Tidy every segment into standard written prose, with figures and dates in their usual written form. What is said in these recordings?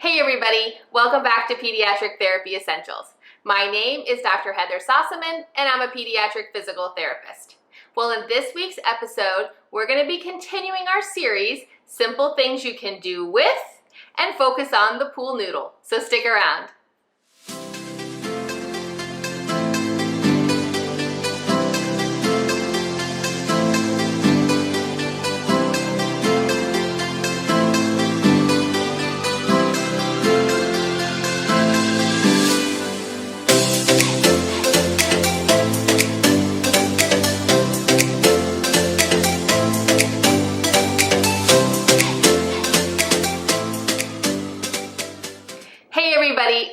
Hey everybody, welcome back to Pediatric Therapy Essentials. My name is Dr. Heather Sossaman and I'm a pediatric physical therapist. Well, in this week's episode, we're going to be continuing our series, Simple Things You Can Do With, and focus on the pool noodle, so stick around.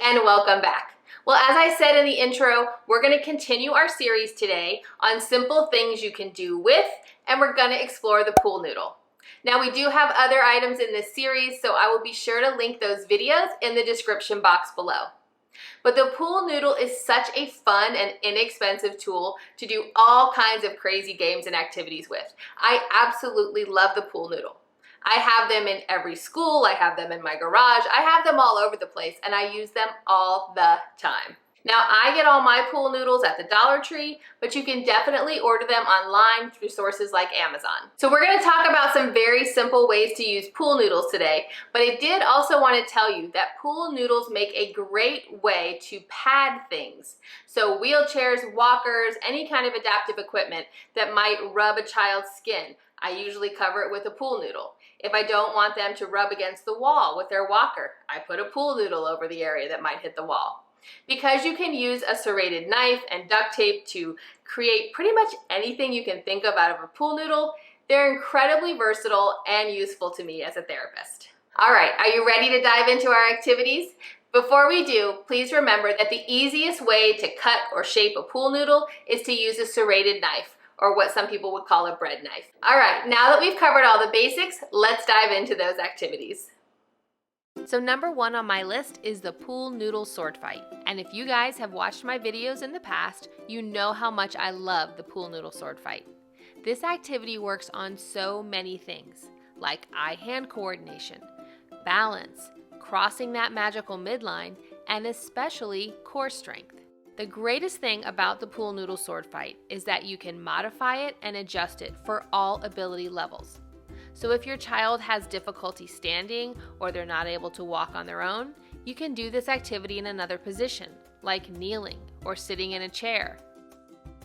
And welcome back. Well, as I said in the intro, we're going to continue our series today on simple things you can do with, and we're going to explore the pool noodle. Now, we do have other items in this series, so I will be sure to link those videos in the description box below. But the pool noodle is such a fun and inexpensive tool to do all kinds of crazy games and activities with. I absolutely love the pool noodle. I have them in every school, I have them in my garage, I have them all over the place, and I use them all the time. Now, I get all my pool noodles at the Dollar Tree, but you can definitely order them online through sources like Amazon. So we're going to talk about some very simple ways to use pool noodles today, but I did also want to tell you that pool noodles make a great way to pad things. So wheelchairs, walkers, any kind of adaptive equipment that might rub a child's skin. I usually cover it with a pool noodle. If I don't want them to rub against the wall with their walker, I put a pool noodle over the area that might hit the wall. Because you can use a serrated knife and duct tape to create pretty much anything you can think of out of a pool noodle, they're incredibly versatile and useful to me as a therapist. All right, are you ready to dive into our activities? Before we do, please remember that the easiest way to cut or shape a pool noodle is to use a serrated knife, or what some people would call a bread knife. All right, now that we've covered all the basics, let's dive into those activities. So number one on my list is the pool noodle sword fight. And if you guys have watched my videos in the past, you know how much I love the pool noodle sword fight. This activity works on so many things, like eye-hand coordination, balance, crossing that magical midline, and especially core strength. The greatest thing about the pool noodle sword fight is that you can modify it and adjust it for all ability levels. So if your child has difficulty standing or they're not able to walk on their own, you can do this activity in another position, like kneeling or sitting in a chair.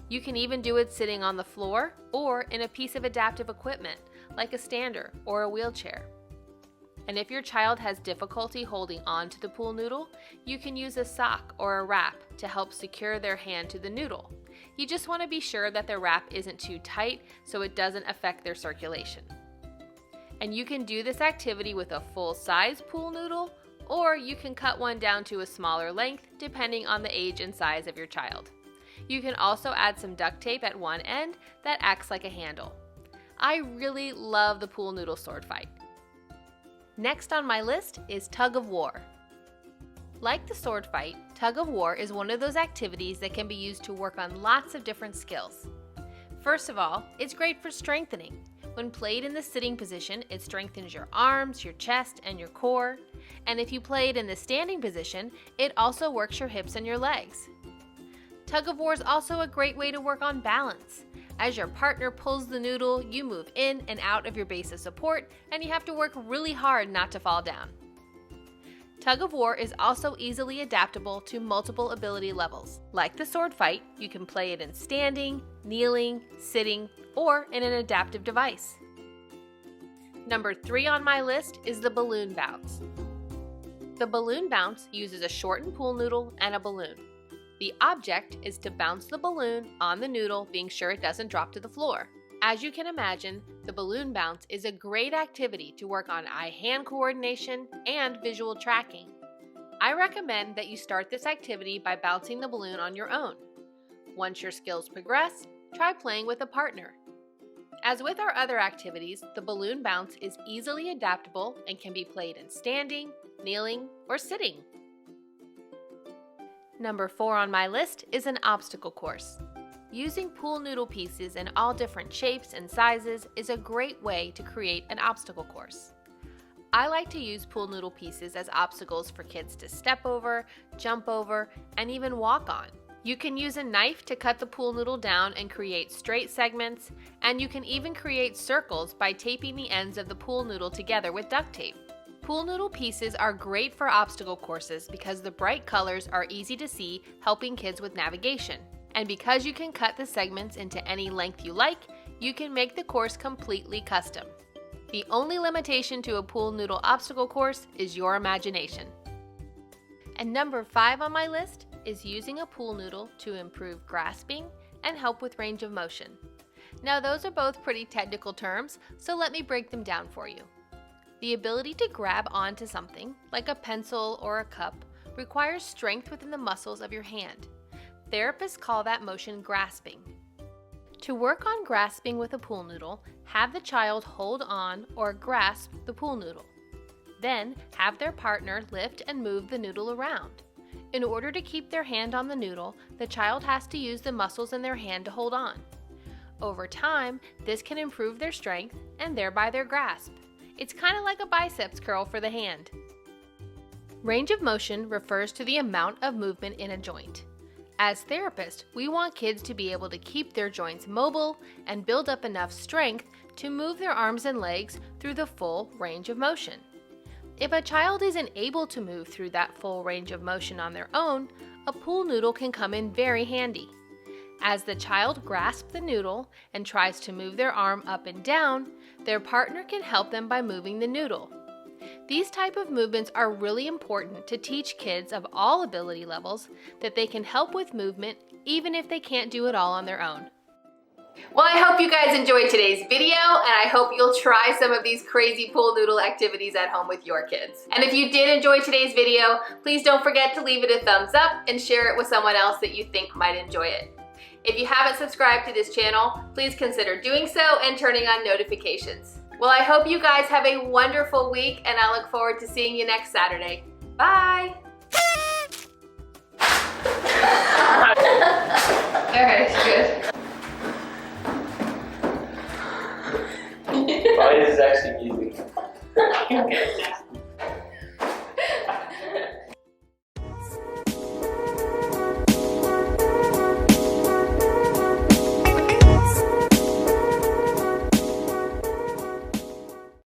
You can even do it sitting on the floor or in a piece of adaptive equipment, like a stander or a wheelchair. And if your child has difficulty holding on to the pool noodle, you can use a sock or a wrap to help secure their hand to the noodle. You just want to be sure that the wrap isn't too tight so it doesn't affect their circulation. And you can do this activity with a full-size pool noodle, or you can cut one down to a smaller length depending on the age and size of your child. You can also add some duct tape at one end that acts like a handle. I really love the pool noodle sword fight. Next on my list is Tug of War. Like the sword fight, Tug of War is one of those activities that can be used to work on lots of different skills. First of all, it's great for strengthening. When played in the sitting position, it strengthens your arms, your chest, and your core. And if you play it in the standing position, it also works your hips and your legs. Tug of War is also a great way to work on balance. As your partner pulls the noodle, you move in and out of your base of support, and you have to work really hard not to fall down. Tug of War is also easily adaptable to multiple ability levels. Like the sword fight, you can play it in standing, kneeling, sitting, or in an adaptive device. Number 3 on my list is the balloon bounce. The balloon bounce uses a shortened pool noodle and a balloon. The object is to bounce the balloon on the noodle, being sure it doesn't drop to the floor. As you can imagine, the balloon bounce is a great activity to work on eye-hand coordination and visual tracking. I recommend that you start this activity by bouncing the balloon on your own. Once your skills progress, try playing with a partner. As with our other activities, the balloon bounce is easily adaptable and can be played in standing, kneeling, or sitting. Number 4 on my list is an obstacle course. Using pool noodle pieces in all different shapes and sizes is a great way to create an obstacle course. I like to use pool noodle pieces as obstacles for kids to step over, jump over, and even walk on. You can use a knife to cut the pool noodle down and create straight segments, and you can even create circles by taping the ends of the pool noodle together with duct tape. Pool noodle pieces are great for obstacle courses because the bright colors are easy to see, helping kids with navigation. And because you can cut the segments into any length you like, you can make the course completely custom. The only limitation to a pool noodle obstacle course is your imagination. And number 5 on my list is using a pool noodle to improve grasping and help with range of motion. Now those are both pretty technical terms, so let me break them down for you. The ability to grab onto something, like a pencil or a cup, requires strength within the muscles of your hand. Therapists call that motion grasping. To work on grasping with a pool noodle, have the child hold on or grasp the pool noodle. Then have their partner lift and move the noodle around. In order to keep their hand on the noodle, the child has to use the muscles in their hand to hold on. Over time, this can improve their strength and thereby their grasp. It's kind of like a biceps curl for the hand. Range of motion refers to the amount of movement in a joint. As therapists, we want kids to be able to keep their joints mobile and build up enough strength to move their arms and legs through the full range of motion. If a child isn't able to move through that full range of motion on their own, a pool noodle can come in very handy. As the child grasps the noodle and tries to move their arm up and down, their partner can help them by moving the noodle. These type of movements are really important to teach kids of all ability levels that they can help with movement even if they can't do it all on their own. Well, I hope you guys enjoyed today's video, and I hope you'll try some of these crazy pool noodle activities at home with your kids. And if you did enjoy today's video, please don't forget to leave it a thumbs up and share it with someone else that you think might enjoy it. If you haven't subscribed to this channel, please consider doing so and turning on notifications. Well, I hope you guys have a wonderful week, and I look forward to seeing you next Saturday. Bye!